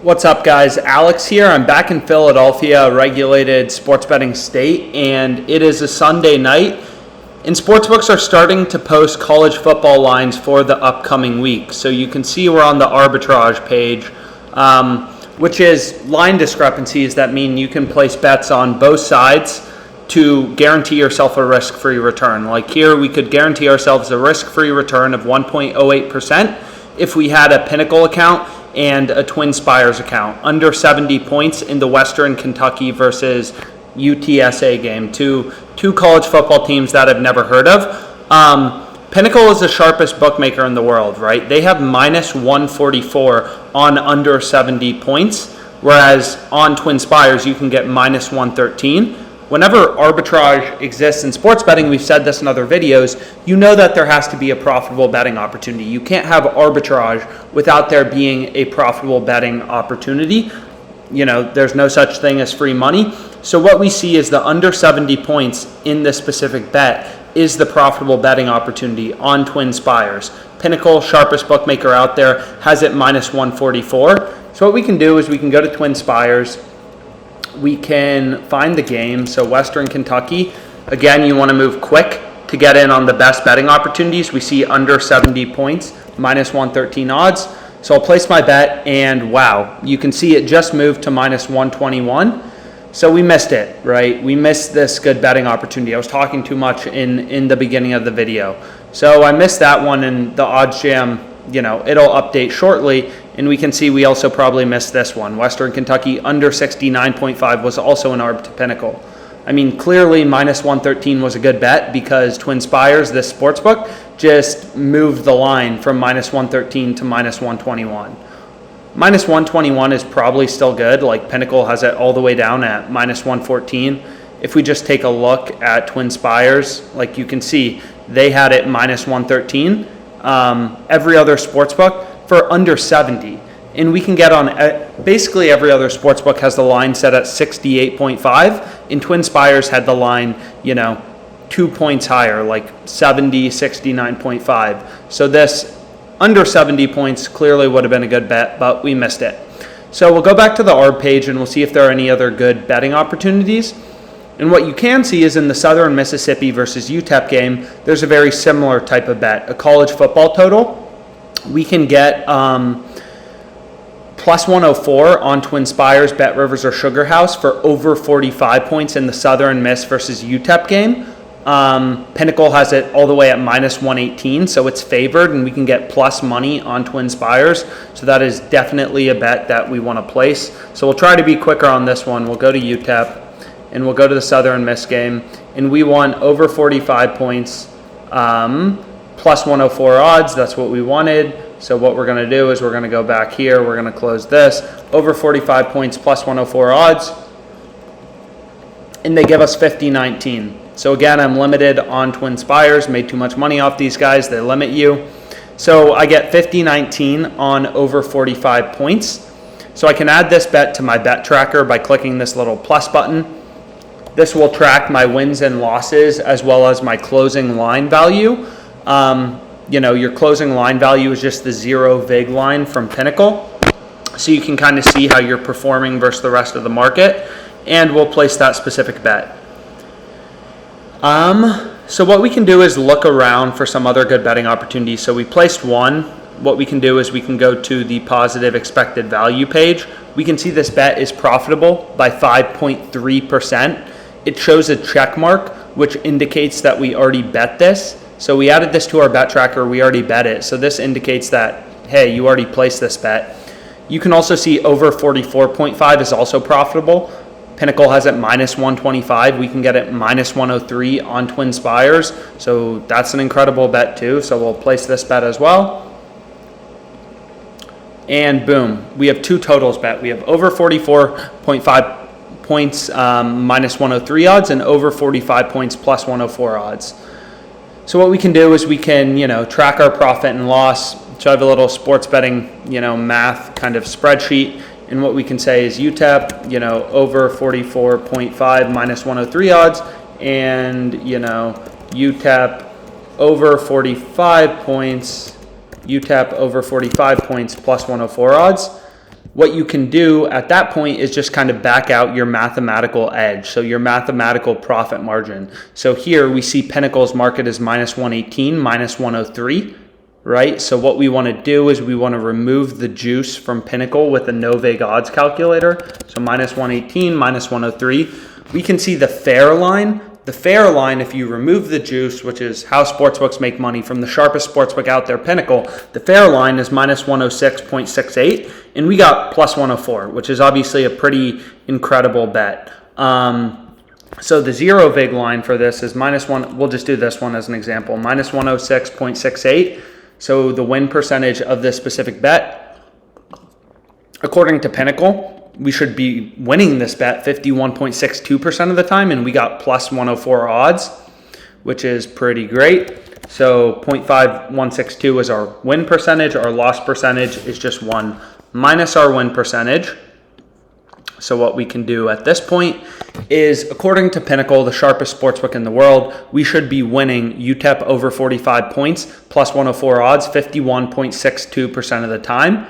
What's up, guys? Alex here. I'm back in Philadelphia, a regulated sports betting state, and it is a Sunday night. And sportsbooks are starting to post college football lines for the upcoming week. So you can see we're on the Arbitrage page, which is line discrepancies that mean you can place bets on both sides to guarantee yourself a risk-free return. Like here, we could guarantee ourselves a risk-free return of 1.08% if we had a Pinnacle account and a Twinspires account, under 70 points in the Western Kentucky versus UTSA game, two college football teams that I've never heard of. Pinnacle is the sharpest bookmaker in the world, right? They have minus 144 on under 70 points, whereas on Twinspires you can get minus 113. Whenever arbitrage exists in sports betting, we've said this in other videos, you know that there has to be a profitable betting opportunity. You can't have arbitrage without there being a profitable betting opportunity. You know, there's no such thing as free money. So what we see is the under 70 points in this specific bet is the profitable betting opportunity on Twinspires. Pinnacle, sharpest bookmaker out there, has it minus 144. So what we can do is we can go to Twinspires. We can find the game. So Western Kentucky, again, you want to move quick to get in on the best betting opportunities. We see under 70 points, minus 113 odds. So I'll place my bet, and wow, you can see it just moved to minus 121. So we missed it, right? We missed this good betting opportunity. I was talking too much in the beginning of the video. So I missed that one, and the OddsJam, you know, it'll update shortly. And we can see we also probably missed this one. Western Kentucky under 69.5 was also an ARB to Pinnacle. I mean, clearly minus 113 was a good bet because Twinspires, this sportsbook, just moved the line from minus 113 to minus 121. Minus 121 is probably still good. Like Pinnacle has it all the way down at minus 114. If we just take a look at Twinspires, like you can see, they had it minus 113. Every other sportsbook for under 70, and we can get on basically every other sportsbook has the line set at 68.5, and Twinspires had the line, you know, 2 points higher, like 70, 69.5. So this under 70 points clearly would have been a good bet, but we missed it. So we'll go back to the ARB page and we'll see if there are any other good betting opportunities. And what you can see is in the Southern Mississippi versus Utep game, there's a very similar type of bet, a college football total. We can get plus 104 on Twinspires, Bet Rivers, or Sugar House for over 45 points in the Southern Miss versus UTEP game. Pinnacle has it all the way at minus 118, so it's favored, and we can get plus money on Twinspires. So that is definitely a bet that we want to place. So we'll try to be quicker on this one. We'll go to UTEP, and we'll go to the Southern Miss game, and we want over 45 points. Plus 104 odds, that's what we wanted. So what we're going to do is we're going to go back here, we're going to close this, over 45 points plus 104 odds, and they give us 50-19. So again, I'm limited on Twinspires, made too much money off these guys, they limit you. So I get 50-19 on over 45 points. So I can add this bet to my bet tracker by clicking this little plus button. This will track my wins and losses as well as my closing line value. You know, your closing line value is just the zero vig line from Pinnacle. So you can kind of see how you're performing versus the rest of the market. And we'll place that specific bet. So what we can do is look around for some other good betting opportunities. So we placed one. What we can do is we can go to the positive expected value page. We can see this bet is profitable by 5.3%. It shows a check mark, which indicates that we already bet this. So we added this to our bet tracker, we already bet it. So this indicates that, hey, you already placed this bet. You can also see over 44.5 is also profitable. Pinnacle has it minus 125. We can get it minus 103 on Twinspires. So that's an incredible bet too. So we'll place this bet as well. And boom, we have two totals bet. We have over 44.5 points minus 103 odds and over 45 points plus 104 odds. So what we can do is we can, you know, track our profit and loss. So I have a little sports betting, you know, math kind of spreadsheet. And what we can say is UTEP, you know, over 44.5 minus 103 odds. And, you know, UTEP over 45 points UTEP over 45 points plus 104 odds. what you can do at that point is just kind of back out your mathematical edge, so your mathematical profit margin. So here we see Pinnacle's market is minus 118, minus 103, right? So what we want to do is we want to remove the juice from Pinnacle with a no vig odds calculator. So minus 118, minus 103. We can see the fair line. The fair line, if you remove the juice, which is how sportsbooks make money from the sharpest sportsbook out there, Pinnacle, the fair line is minus 106.68, and we got plus 104, which is obviously a pretty incredible bet. So the zero vig line for this is minus one. We'll just do this one as an example, minus 106.68. So the win percentage of this specific bet, according to Pinnacle, we should be winning this bet 51.62% of the time, and we got plus 104 odds, which is pretty great. So 0.5162 is our win percentage. Our loss percentage is just 1 minus our win percentage. So what we can do at this point is, according to Pinnacle, the sharpest sportsbook in the world, we should be winning Utep over 45 points, plus 104 odds, 51.62% of the time.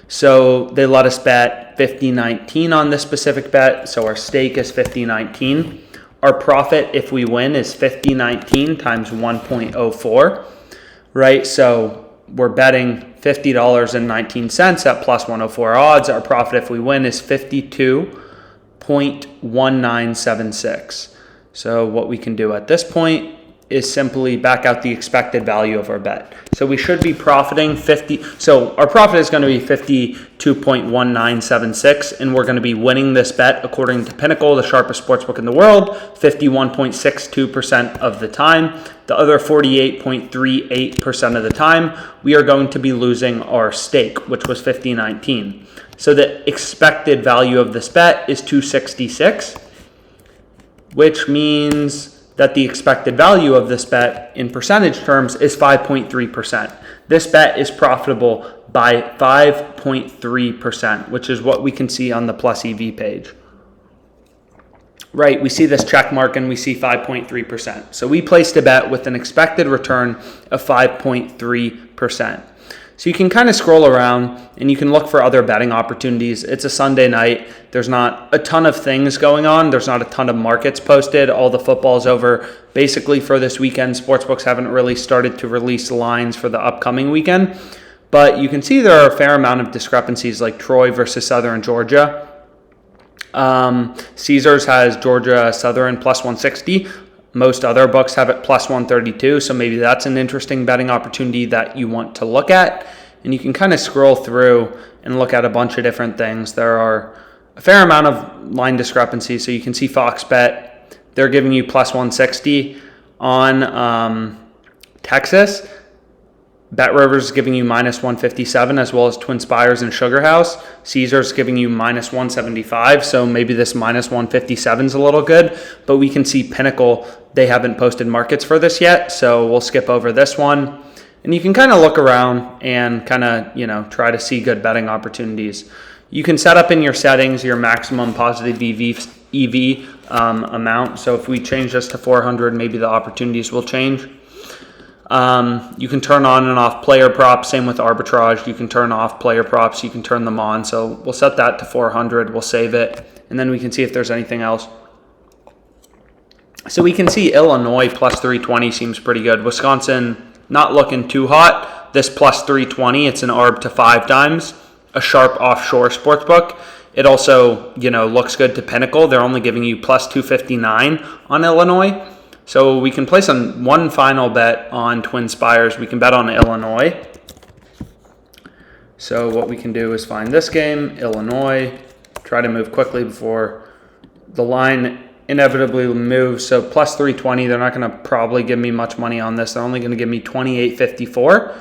So they let us bet 50.19 on this specific bet. So our stake is 50.19. Our profit, if we win, is 50.19 times 1.04, right? So we're betting $50.19 at plus 104 odds. Our profit, if we win, is 52.1976. So what we can do at this point is simply back out the expected value of our bet. So we should be profiting 50. So our profit is going to be 52.1976, and we're going to be winning this bet, according to Pinnacle, the sharpest sportsbook in the world, 51.62% of the time. The other 48.38% of the time, we are going to be losing our stake, which was 50.19. So the expected value of this bet is 266, which means that the expected value of this bet in percentage terms is 5.3%. This bet is profitable by 5.3%, which is what we can see on the plus EV page. Right, we see this check mark and we see 5.3%. So we placed a bet with an expected return of 5.3%. So you can kind of scroll around and you can look for other betting opportunities. It's a Sunday night. There's not a ton of things going on. There's not a ton of markets posted. All the football's over basically for this weekend. Sportsbooks haven't really started to release lines for the upcoming weekend. But you can see there are a fair amount of discrepancies, like Troy versus Southern Georgia. Caesars has Georgia Southern plus 160. Most other books have it plus 132, so maybe that's an interesting betting opportunity that you want to look at. And you can kind of scroll through and look at a bunch of different things. There are a fair amount of line discrepancies. So you can see Fox Bet, they're giving you plus 160 on Texas. Bet Rivers is giving you minus 157, as well as Twinspires and Sugar House. Caesars giving you minus 175, so maybe this minus 157 is a little good. But we can see Pinnacle, they haven't posted markets for this yet, so we'll skip over this one. And you can kind of look around and kind of, try to see good betting opportunities. You can set up in your settings your maximum positive EV amount. So if we change this to 400, maybe the opportunities will change. You can turn on and off player props. Same with arbitrage. You can turn off player props. You can turn them on. So we'll set that to 400. We'll save it. And then we can see if there's anything else. So we can see Illinois plus 320 seems pretty good. Wisconsin not looking too hot. This plus 320, it's an ARB to 5 times. A sharp offshore sportsbook. It also, looks good to Pinnacle. They're only giving you plus 259 on Illinois. So we can place on one final bet on Twinspires. We can bet on Illinois. So what we can do is find this game, Illinois, try to move quickly before the line inevitably moves. So plus 320, they're not going to probably give me much money on this. They're only going to give me 28.54.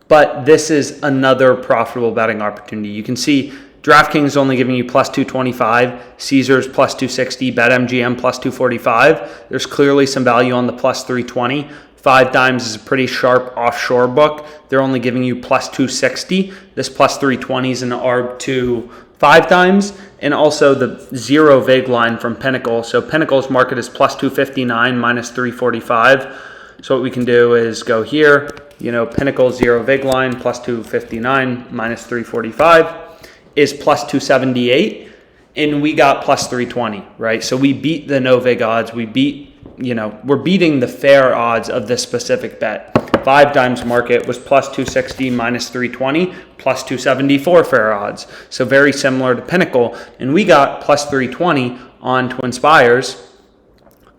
But this is another profitable betting opportunity. You can see DraftKings only giving you plus 225, Caesars plus 260, BetMGM plus 245. There's clearly some value on the plus 320. 5 Dimes is a pretty sharp offshore book. They're only giving you plus 260. This plus 320 is an ARB to 5 Dimes. And also the zero vig line from Pinnacle. So Pinnacle's market is plus 259 minus 345. So what we can do is go here, Pinnacle zero vig line plus 259 minus 345. is plus 278, and we got plus 320, right? So we beat the no vig odds. We're beating the fair odds of this specific bet. 5 dimes market was plus 260 minus 320, plus 274 fair odds. So very similar to Pinnacle. And we got plus 320 on Twinspires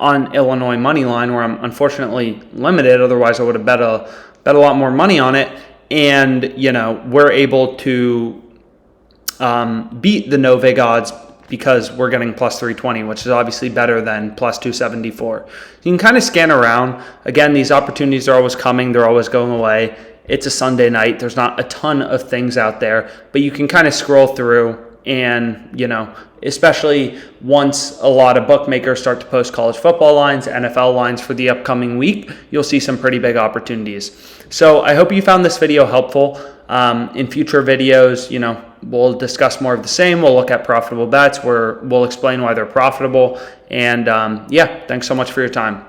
on Illinois money line, where I'm unfortunately limited. Otherwise, I would have bet a lot more money on it. And, we're able to beat the no vig odds because we're getting plus 320, which is obviously better than plus 274. You can kind of scan around. Again, these opportunities are always coming. They're always going away. It's a Sunday night. There's not a ton of things out there, but you can kind of scroll through and, especially once a lot of bookmakers start to post college football lines, NFL lines for the upcoming week, you'll see some pretty big opportunities. So I hope you found this video helpful. In future videos, we'll discuss more of the same. We'll look at profitable bets where we'll explain why they're profitable. And thanks so much for your time.